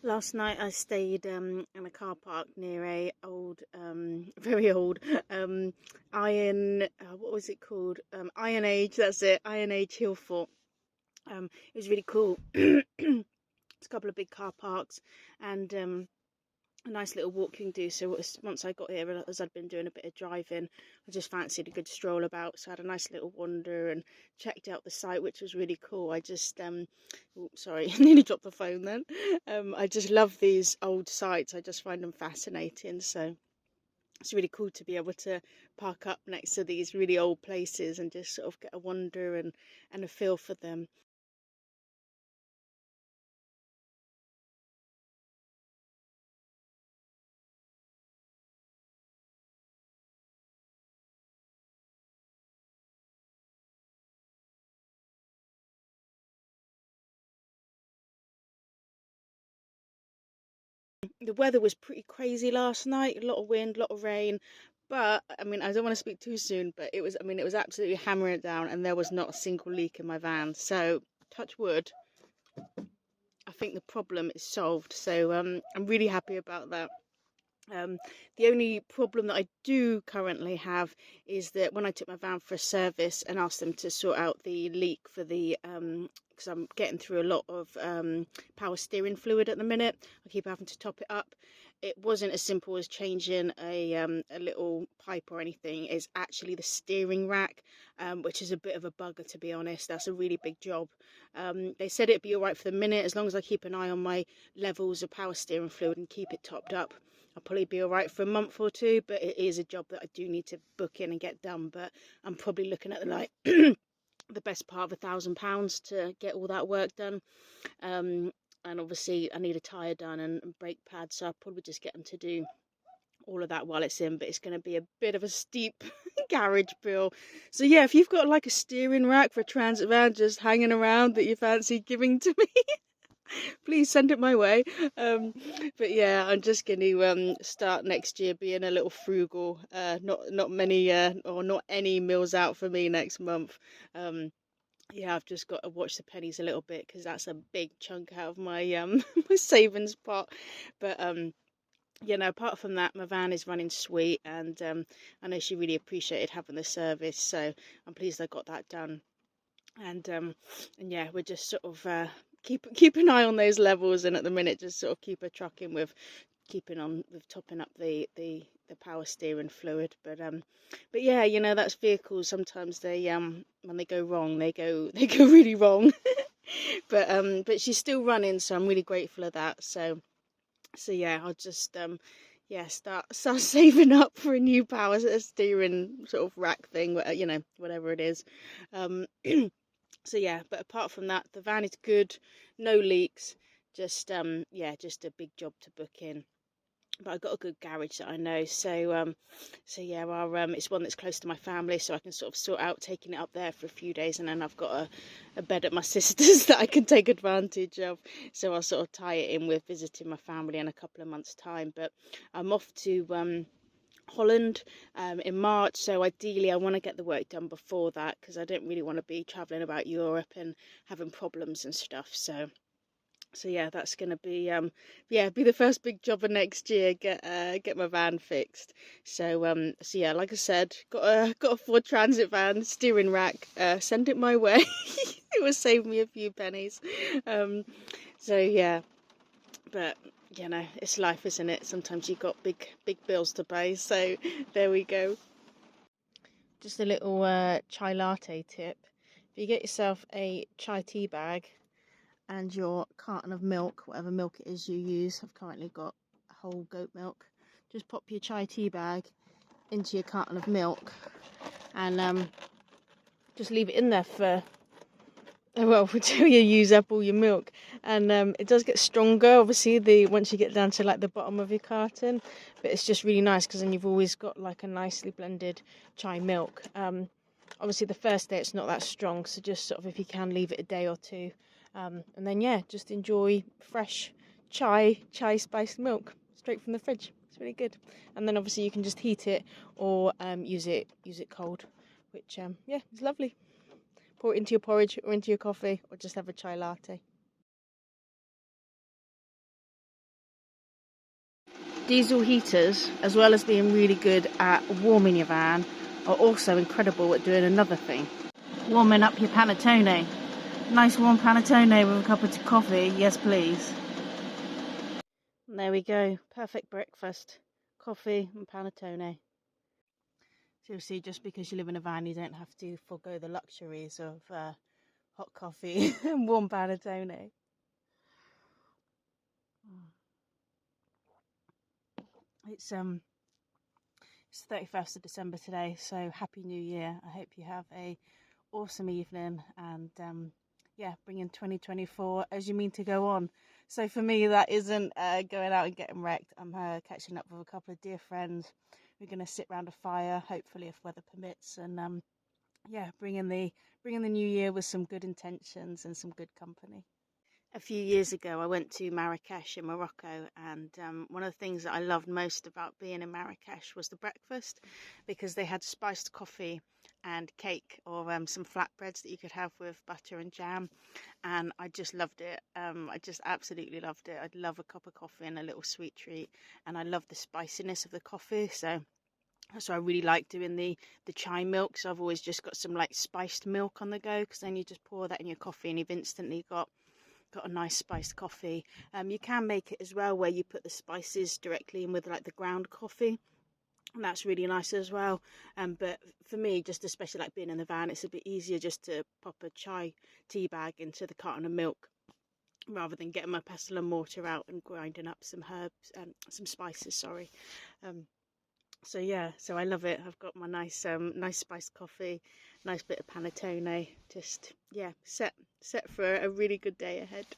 Last night I stayed in a car park near a old, very old iron. What was it called? Iron Age. That's it. Iron Age hill fort. It was really cool. It's a couple of big car parks and a nice little walk you can do. So once I got here, as I'd been doing a bit of driving, I just fancied a good stroll about. So I had a nice little wander and checked out the site, which was really cool. I just oh, sorry, I nearly dropped the phone then. I just love these old sites. I just find them fascinating. So it's really cool to be able to park up next to these really old places and just sort of get a wander and a feel for them. The weather was pretty crazy last night, a lot of wind, a lot of rain. But I mean, I don't want to speak too soon, but it was absolutely hammering it down, and there was not a single leak in my van. So, touch wood, I think the problem is solved. So, I'm really happy about that. Um, the only problem that I do currently have is that when I took my van for a service and asked them to sort out the leak for the because I'm getting through a lot of power steering fluid at the minute. I keep having to top it up. It wasn't as simple as changing a little pipe or anything. It's actually the steering rack, which is a bit of a bugger, to be honest. That's a really big job. They said it'd be all right for the minute as long as I keep an eye on my levels of power steering fluid and keep it topped up. I'll probably be all right for a month or two, but it is a job that I do need to book in and get done. But I'm probably looking at like the best part of £1,000 to get all that work done. And obviously I need a tyre done and brake pads, so I'll probably just get them to do all of that while it's in, but it's going to be a bit of a steep garage bill. So yeah, if you've got like a steering rack for a transit van just hanging around that you fancy giving to me, please send it my way. But yeah, I'm just going to start next year being a little frugal. Not many or not any meals out for me next month. Um, yeah, I've just got to watch the pennies a little bit because that's a big chunk out of my my savings pot. But you know, apart from that, my van is running sweet, and I know she really appreciated having the service, so I'm pleased I got that done. And yeah, we're just sort of keep an eye on those levels, and at the minute, just sort of keep a trucking with keeping on with topping up the power steering fluid. But yeah, you know, that's vehicles. Sometimes they when they go wrong, they go really wrong. But she's still running, so I'm really grateful of that. So yeah, I'll just yeah, start saving up for a new power steering sort of rack thing, you know, whatever it is. Um, so yeah, but apart from that, the van is good, no leaks. Just yeah, just a big job to book in. But I've got a good garage that I know, so yeah, it's one that's close to my family, so I can sort of sort out taking it up there for a few days, and then I've got a bed at my sister's that I can take advantage of. So I'll sort of tie it in with visiting my family in a couple of months' time. But I'm off to Holland in March, so ideally I want to get the work done before that because I don't really want to be travelling about Europe and having problems and stuff. So yeah, that's gonna be yeah, be the first big job of next year. Get my van fixed. So yeah, like I said, got a Ford Transit van steering rack. Send it my way. It will save me a few pennies. Um, so yeah, but you know, it's life, isn't it? Sometimes you've got big bills to pay. So there we go. Just a little chai latte tip. If you get yourself a chai tea bag and your carton of milk, whatever milk it is you use. I've currently got whole goat milk. Just pop your chai tea bag into your carton of milk and just leave it in there for well until you use up all your milk. And it does get stronger, obviously, the once you get down to like the bottom of your carton. But it's just really nice because then you've always got like a nicely blended chai milk. Obviously the first day it's not that strong, so just sort of if you can leave it a day or two. And then yeah, just enjoy fresh chai spiced milk straight from the fridge. It's really good. And then obviously you can just heat it or use it cold, which yeah, it's lovely. Pour it into your porridge or into your coffee or just have a chai latte. Diesel heaters, as well as being really good at warming your van, are also incredible at doing another thing. Warming up your panettone. Nice warm panettone with a cup of coffee, yes please. And there we go, perfect breakfast. Coffee and panettone. So you see, just because you live in a van, you don't have to forego the luxuries of hot coffee and warm panettone. It's 31st of December today, so Happy New Year. I hope you have a awesome evening, and yeah, bring in 2024 as you mean to go on. So for me, that isn't going out and getting wrecked. I'm catching up with a couple of dear friends. We're going to sit around a fire, hopefully if weather permits, and yeah, bring in the new year with some good intentions and some good company. A few years ago, I went to Marrakesh in Morocco, and one of the things that I loved most about being in Marrakesh was the breakfast, because they had spiced coffee and cake, or some flatbreads that you could have with butter and jam, and I just loved it. I just absolutely loved it. I'd love a cup of coffee and a little sweet treat, and I love the spiciness of the coffee, so I really like doing the chai milk. So I've always just got some like spiced milk on the go, because then you just pour that in your coffee and you've instantly got a nice spiced coffee. You can make it as well where you put the spices directly in with like the ground coffee, and that's really nice as well. But for me, just especially like being in the van, it's a bit easier just to pop a chai tea bag into the carton of milk, rather than getting my pestle and mortar out and grinding up some herbs and some spices, sorry. So yeah, so I love it. I've got my nice spiced coffee, nice bit of panettone. Just yeah, set for a really good day ahead.